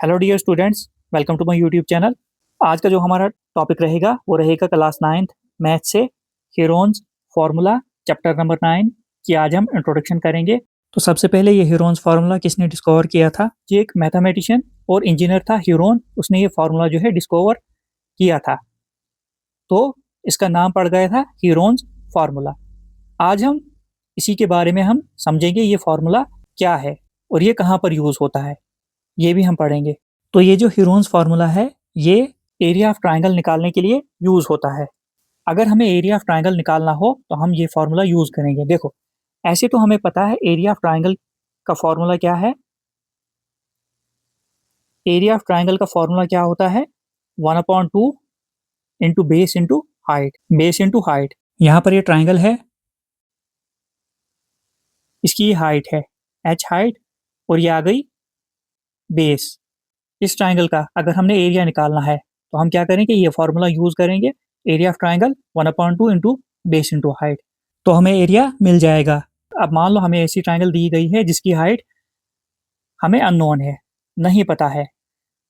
Hello dear students, welcome to my YouTube channel. आज का जो हमारा टॉपिक रहेगा वो रहेगा क्लास 9th मैथ से हीरोन्स फार्मूला चैप्टर नंबर 9 की आज हम इंट्रोडक्शन करेंगे। तो सबसे पहले ये हीरोन्स फार्मूला किसने डिस्कवर किया था? ये एक मैथमेटिशियन और इंजीनियर था हीरोन, उसने ये फार्मूला जो है डिस्कवर किया था, तो इसका नाम पड़ गया था हीरोन्स फार्मूला। आज हम इसी के बारे में हम समझेंगे ये फार्मूला क्या है और ये कहाँ पर यूज होता है, ये भी हम पढ़ेंगे। तो ये जो हीरोन्स फार्मूला है ये एरिया ऑफ ट्रायंगल निकालने के लिए यूज होता है। अगर हमें एरिया ऑफ ट्रायंगल निकालना हो तो हम ये फार्मूला यूज करेंगे। देखो, ऐसे तो हमें पता है एरिया ऑफ ट्रायंगल का फार्मूला क्या है। एरिया ऑफ ट्रायंगल का फार्मूला क्या होता है? 1/2 into base into height, base into height. यहाँ पर ये ट्रायंगल है, इसकी हाइट है h हाइट और ये आ गई बेस। इस ट्रायंगल का अगर हमने एरिया निकालना है तो हम क्या करेंगे, ये फार्मूला यूज करेंगे। Area of triangle 1/2 into base into height, तो हमें एरिया मिल जाएगा। अब मान लो हमें ऐसी ट्रायंगल दी गई है जिसकी हाइट हमें अननोन है, नहीं पता है,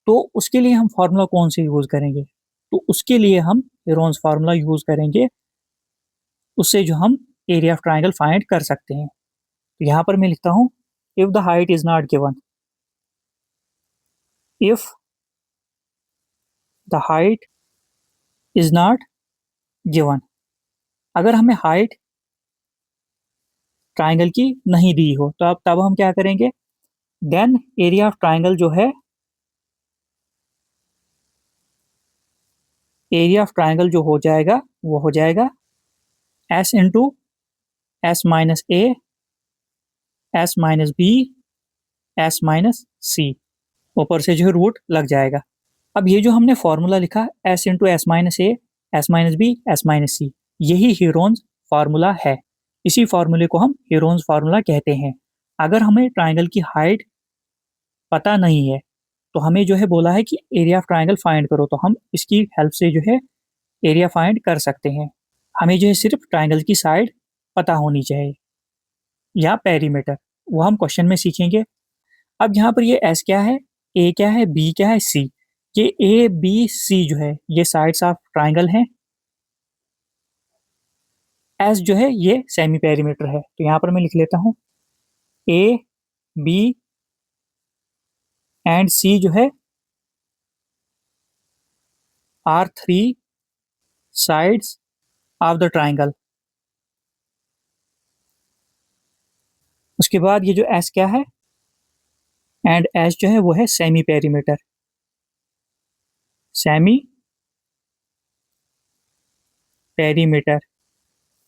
तो उसके लिए हम फार्मूला कौन से यूज करेंगे? तो उसके लिए हम हीरोन्स फार्मूला यूज करेंगे, उससे जो हम एरिया ऑफ ट्रायंगल फाइंड कर सकते हैं। तो यहाँ पर मैं लिखता हूँ, if the height is not given, if the height is not given, अगर हमें हाइट ट्रायंगल की नहीं दी हो तो अब तब हम क्या करेंगे, देन एरिया ऑफ ट्रायंगल जो है, एरिया ऑफ ट्रायंगल जो हो जाएगा वो हो जाएगा s into S minus A S minus B S minus C, ऊपर से जो है रूट लग जाएगा। अब ये जो हमने फॉर्मूला लिखा s into S minus A S minus B S minus C, यही हीरोन्स फार्मूला है। इसी फार्मूले को हम हीरोन्स फार्मूला कहते हैं। अगर हमें ट्रायंगल की हाइट पता नहीं है तो हमें जो है बोला है कि एरिया ऑफ ट्रायंगल फाइंड करो, तो हम इसकी हेल्प से जो है एरिया फाइंड कर सकते हैं। हमें जो है सिर्फ ट्रायंगल की साइड पता होनी चाहिए या पेरीमीटर, वो हम क्वेश्चन में सीखेंगे। अब यहाँ पर ये एस क्या है, ए क्या है, बी क्या है, सी। ये ए बी सी जो है ये साइड्स ऑफ ट्रायंगल हैं। एस जो है ये सेमी पेरीमीटर है, तो यहाँ पर मैं लिख लेता हूँ ए बी एंड सी जो है are 3 sides of the triangle. उसके बाद ये जो एस क्या है एंड एस जो है वो है semi perimeter, semi perimeter,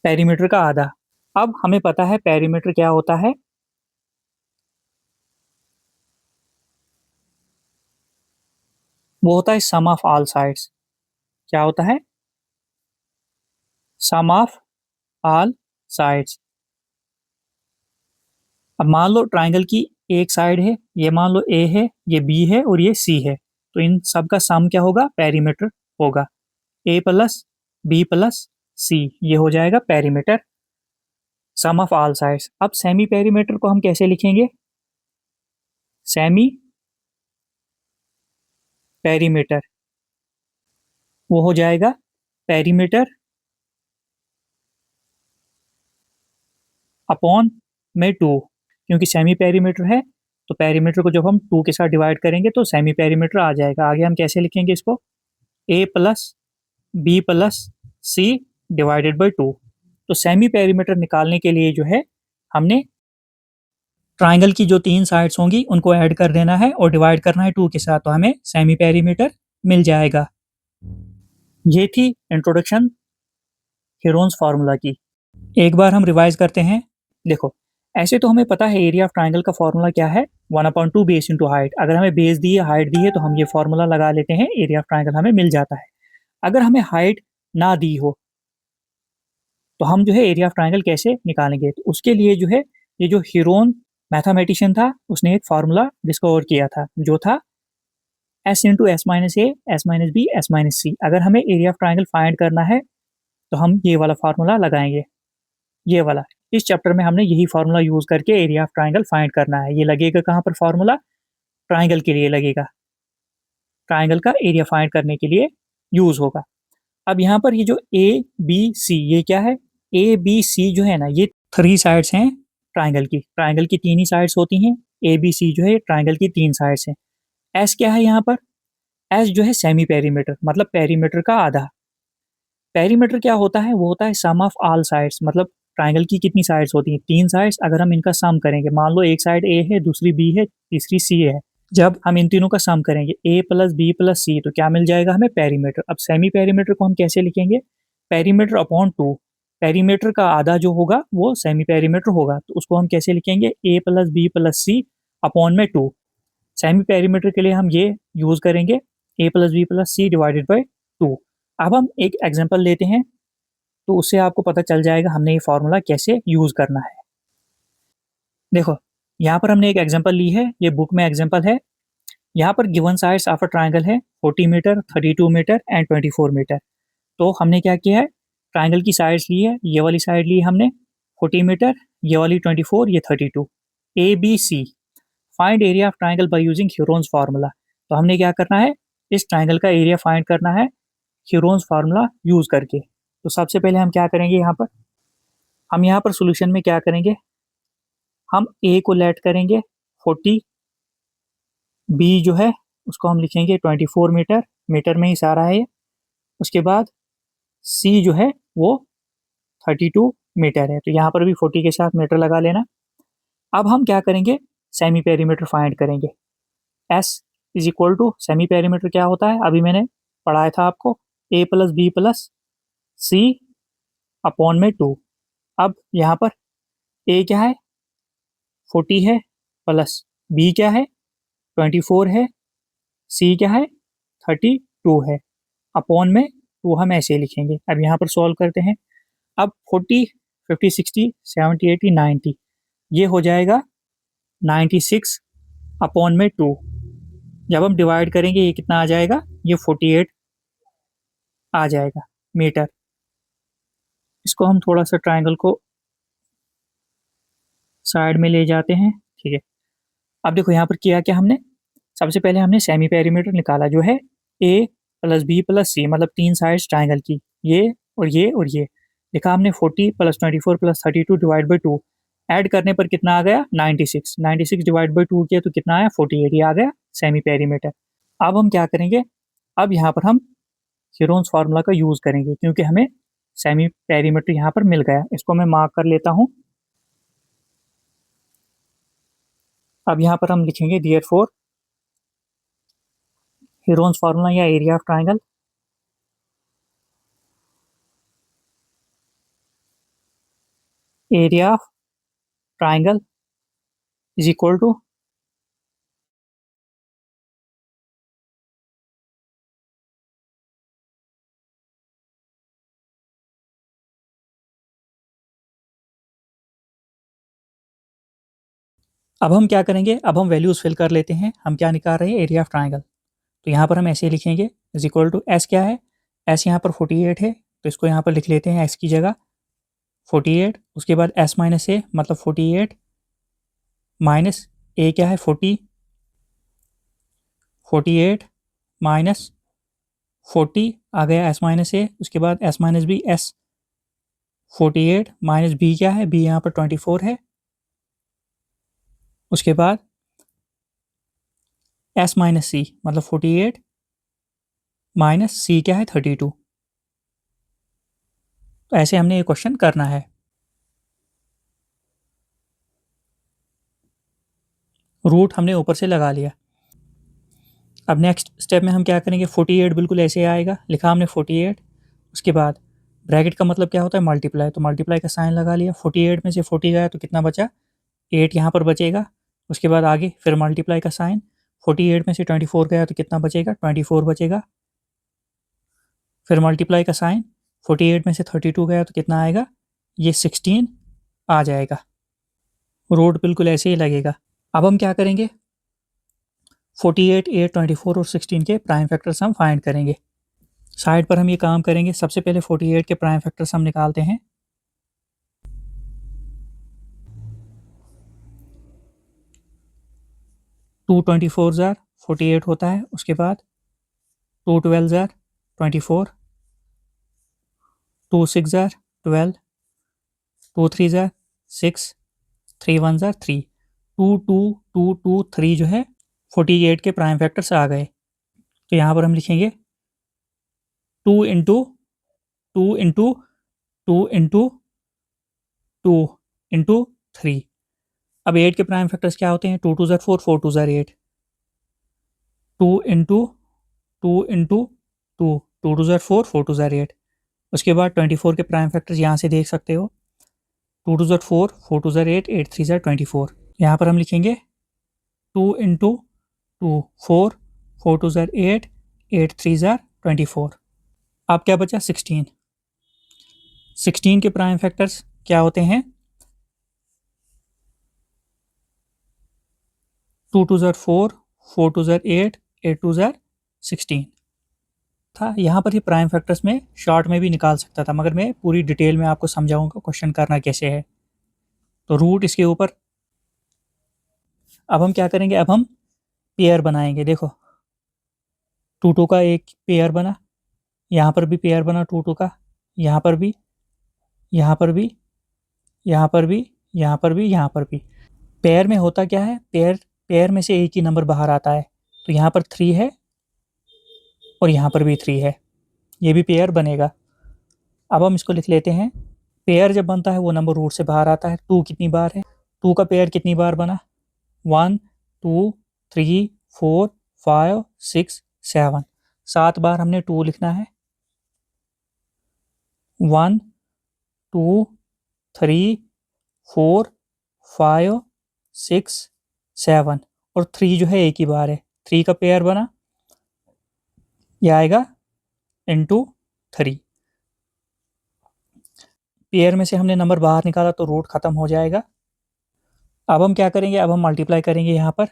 perimeter का आधा। अब हमें पता है पेरीमीटर क्या होता है, वो होता है सम ऑफ ऑल साइड्स। क्या होता है? सम ऑफ ऑल साइड्स। अब मान लो ट्रायंगल की एक साइड है, ये मान लो ए है, ये बी है और ये सी है, तो इन सब का सम क्या होगा? पेरीमीटर होगा। A plus B plus C, ये हो जाएगा perimeter, sum of all sides. अब सेमी पेरीमीटर को हम कैसे लिखेंगे? सेमी पेरीमीटर, वो हो जाएगा पेरीमीटर अपॉन में 2, क्योंकि सेमी पेरीमीटर है तो पेरीमीटर को जब हम 2 के साथ डिवाइड करेंगे तो सेमी पेरीमीटर आ जाएगा। आगे हम कैसे लिखेंगे इसको? A plus B plus C divided by 2। तो सेमी पेरीमीटर निकालने के लिए जो है हमने ट्राइंगल की जो 3 साइड्स होंगी उनको ऐड कर देना है और डिवाइड करना है 2 के साथ, तो हमें सेमी पेरीमीटर मिल जाएगा। ये थी इंट्रोडक्शन हीरोन्स फार्मूला की। एक बार हम रिवाइज करते हैं। देखो, ऐसे तो हमें पता है एरिया ऑफ ट्रायंगल का फार्मूला क्या है, 1/2 बेस इंटू हाइट। अगर हमें बेस दी है, हाइट दी है, तो हम ये फार्मूला लगा लेते हैं, एरिया ऑफ ट्रायंगल हमें मिल जाता है। अगर हमें हाइट ना दी हो तो हम जो है एरिया ऑफ ट्रायंगल कैसे निकालेंगे? तो उसके लिए जो है ये जो हीरोन मैथमेटिशियन था उसने एक फार्मूला डिस्कवर किया था, जो था S into S minus A S minus B S minus C. अगर हमें एरिया ऑफ ट्रायंगल फाइंड करना है तो हम ये वाला फार्मूला लगाएंगे, ये वाला। इस चैप्टर में हमने यही फार्मूला यूज करके एरिया ऑफ ट्रायंगल फाइंड करना है। ये लगेगा कहाँ पर फार्मूला? ट्रायंगल के लिए लगेगा। ट्राइंगल का एरिया फाइंड करने के लिए यूज होगा। अब यहाँ पर ये जो ए बी सी, ये क्या है, ए बी सी जो है ना, ये 3 साइड्स हैं ट्राइंगल की। ट्राइंगल की 3 ही साइड्स होती हैं। ए बी सी जो है ट्राइंगल की 3 साइड्स हैं। एस क्या है यहाँ पर, एस जो है सेमी पेरीमीटर, मतलब पेरीमीटर का आधा। पेरीमीटर क्या होता है, वो होता है सम ऑफ ऑल साइड्स, मतलब ट्राइंगल की कितनी साइड्स होती हैं, 3 साइड्स, अगर हम इनका सम करेंगे, मान लो एक साइड ए है, दूसरी बी है, तीसरी सी है, जब हम इन तीनों का सम करेंगे ए प्लस बी प्लस सी, तो क्या मिल जाएगा हमें, पेरीमीटर। अब सेमी पेरीमीटर को हम कैसे लिखेंगे, पेरीमीटर अपॉन 2। पेरीमीटर का आधा जो होगा वो सेमी पेरीमीटर होगा, तो उसको हम कैसे लिखेंगे, ए plus B plus C upon में 2। सेमी पेरीमीटर के लिए हम ये यूज करेंगे, A plus B plus C divided by 2। अब हम एक एग्जांपल लेते हैं, तो उससे आपको पता चल जाएगा हमने ये फॉर्मूला कैसे यूज करना है। देखो, यहाँ पर हमने एक एग्जांपल ली है, ये बुक में एग्जांपल है। यहाँ पर given sides of a triangle है 40 मीटर, 32 मीटर एंड 24 मीटर। तो हमने क्या किया है, ट्राइंगल की साइड्स ली है, ये वाली साइड ली है हमने 40 मीटर, ये वाली 24, ये 32। A B C, find area of triangle by using Heron's formula. तो हमने क्या करना है, इस ट्राइंगल का एरिया फाइंड करना है ह्यूरोन्स फार्मूला यूज करके। तो सबसे पहले हम क्या करेंगे, हम यहाँ पर सोल्यूशन में क्या करेंगे, हम ए को लेट करेंगे 40, बी जो है उसको हम लिखेंगे 24 मीटर, मीटर में ही सारा है ये। उसके बाद सी जो है वो 32 मीटर है, तो यहाँ पर भी 40 के साथ मीटर लगा लेना। अब हम क्या करेंगे, सेमी पेरीमीटर फाइंड करेंगे। S is equal to, semi perimeter क्या होता है, अभी मैंने पढ़ाया था आपको, A plus B plus C upon में 2। अब यहाँ पर ए क्या है 40 है, प्लस बी क्या है 24 है, सी क्या है 32 है, अपॉन में 2 हम ऐसे लिखेंगे। अब यहाँ पर सॉल्व करते हैं। अब 40, 50, 60, 70, 80, 90, ये हो जाएगा 96 अपॉन में 2। जब हम डिवाइड करेंगे ये कितना आ जाएगा, ये 48 आ जाएगा मीटर। इसको हम थोड़ा सा ट्राइंगल को साइड में ले जाते हैं, ठीक है। अब देखो यहाँ पर किया क्या हमने, सबसे पहले हमने सेमी पेरीमीटर निकाला, जो है ए प्लस बी प्लस सी, मतलब 3 साइड्स ट्राइंगल की, ये और ये और ये। लिखा हमने 40 plus 24 plus 32 divide by 2। Add करने पर कितना आ गया, 96। 96 डिवाइड बाई 2 किया तो कितना आया, 48, ये आ गया सेमी पेरीमीटर। अब हम क्या करेंगे, अब यहाँ पर हम ह्यूरोन्स फार्मूला का यूज करेंगे, क्योंकि हमें सेमी पेरीमीटर यहाँ पर मिल गया। इसको मैं मार्क कर लेता हूँ। अब यहाँ पर हम लिखेंगे देयरफॉर ह्यूरोन्स फार्मूला या area of triangle, area of triangle is equal to, अब हम क्या करेंगे, अब हम वैल्यूज फिल कर लेते हैं। हम क्या निकाल रहे हैं, एरिया ऑफ ट्राइंगल। तो यहाँ पर हम ऐसे लिखेंगे, इज इक्वल टू, एस क्या है, एस यहाँ पर 48 है, तो इसको यहाँ पर लिख लेते हैं एस की जगह 48। उसके बाद एस माइनस ए, मतलब 48 माइनस ए क्या है 40, 48 माइनस 40 आ गया एस माइनस ए। उसके बाद S minus B, S 48 minus B क्या है, बी यहाँ पर 24 है। उसके बाद एस माइनस सी, मतलब 48 माइनस सी क्या है 32। तो ऐसे हमने ये क्वेश्चन करना है। रूट हमने ऊपर से लगा लिया। अब नेक्स्ट स्टेप में हम क्या करेंगे, 48 बिल्कुल ऐसे आएगा, लिखा हमने 48। उसके बाद ब्रैकेट का मतलब क्या होता है, मल्टीप्लाई, तो मल्टीप्लाई का साइन लगा लिया। 48 में से 40 गया तो कितना बचा, 8 यहाँ पर बचेगा। उसके बाद आगे फिर मल्टीप्लाई का साइन, 48 में से 24 गया तो कितना बचेगा, 24 बचेगा। फिर मल्टीप्लाई का साइन, 48 में से 32 गया तो कितना आएगा, ये 16 आ जाएगा। रूट बिल्कुल ऐसे ही लगेगा। अब हम क्या करेंगे, 48, 8, 24 और 16 के प्राइम फैक्टर्स हम फाइंड करेंगे। साइड पर हम ये काम करेंगे। सबसे पहले 48 के प्राइम फैक्टर्स हम निकालते हैं। 2 24 जार 48 होता है। उसके बाद 2 12 are 24, 2 6 are 12, 2 3 are 6, 3 1 are 3, 2 2 2 2 3 जो है 48 के प्राइम फैक्टर्स आ गए। तो यहाँ पर हम लिखेंगे 2 इंटू 2 इंटू 2 इंटू 2 इंटू 3। अब 8 के प्राइम फैक्टर्स क्या होते हैं? 2 2 ज़ार 4, 4 2 ज़ार 8, 2 इंटू 2 इंटू 2, 2 2 ज़ार 4, 4 2 ज़ार 8। उसके बाद 24 के प्राइम फैक्टर्स यहाँ से देख सकते हो, 2 2 ज़ार 4, 4 2 ज़ार 8, 8 3 ज़ार 24। यहाँ पर हम लिखेंगे 2 इंटू 2 4, 4 2 ज़ार 8, 8 3 ज़ार 24। अब क्या बचा? 16। 16 के प्राइम फैक्टर्स क्या होते हैं? 2 2 ज़ार 4, 4 2 ज़ार 8, 8 2 ज़ार 16 था। यहाँ पर ये प्राइम फैक्टर्स में शॉर्ट में भी निकाल सकता था, मगर मैं पूरी डिटेल में आपको समझाऊंगा क्वेश्चन करना कैसे है। तो रूट इसके ऊपर। अब हम क्या करेंगे? अब हम पेयर बनाएंगे। देखो 2 2 का एक पेयर बना, यहाँ पर भी पेयर बना 2 2 का, यहाँ पर भी, यहाँ पर भी, यहाँ पर भी, यहाँ पर भी, यहाँ पर भी। पेयर में होता क्या है? पेयर में से एक ही नंबर बाहर आता है। तो यहाँ पर 3 है और यहाँ पर भी 3 है, ये भी पेयर बनेगा। अब हम इसको लिख लेते हैं। पेयर जब बनता है वो नंबर रूट से बाहर आता है। 2 कितनी बार है? 2 का पेयर कितनी बार बना? 1 2 3 4 5 6 7, 7 बार हमने 2 लिखना है। 1 2 3 4 5 6 7, और 3 जो है एक ही बार है। 3 का पेयर बना, यह आएगा इंटू 3। पेयर में से हमने नंबर बाहर निकाला तो रूट खत्म हो जाएगा। अब हम क्या करेंगे? अब हम मल्टीप्लाई करेंगे। यहाँ पर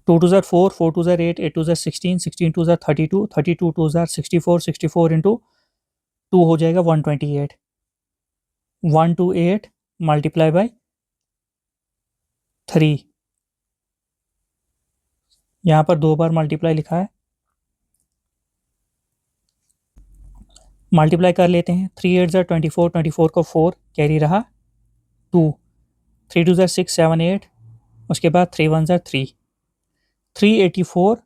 2 2 ज़ार 4, 4 2 ज़ार 8, 8 2 ज़ार 16, 16 2 ज़ार 32, 32 2 ज़ार 64, 64 इंटू 2 हो जाएगा 128। 128 मल्टीप्लाई बाय 3। यहाँ पर 2 बार मल्टीप्लाई लिखा है, मल्टीप्लाई कर लेते हैं। 3 8 ज़ार 24, 24 को 4 कैरी रहा 2, 3 2 ज़ार 6 7 8, उसके बाद 3 1 ज़ार 3, 384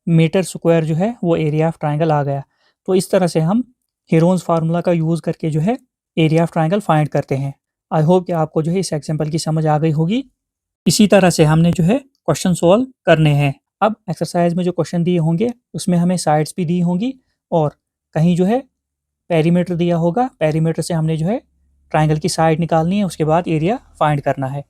मीटर स्क्वायर जो है वो एरिया ऑफ ट्राइंगल आ गया। तो इस तरह से हम हेरोन्स फार्मूला का यूज़ करके जो है एरिया ऑफ ट्राइंगल फाइंड करते हैं। आई होप कि आपको जो है इस एग्जाम्पल की समझ आ गई होगी। इसी तरह से हमने जो है क्वेश्चन सॉल्व करने हैं। अब एक्सरसाइज में जो क्वेश्चन दिए होंगे उसमें हमें साइड्स भी दी होंगी, और कहीं जो है पेरीमीटर दिया होगा। पेरीमीटर से हमने जो है ट्राइंगल की साइड निकालनी है, उसके बाद एरिया फाइंड करना है।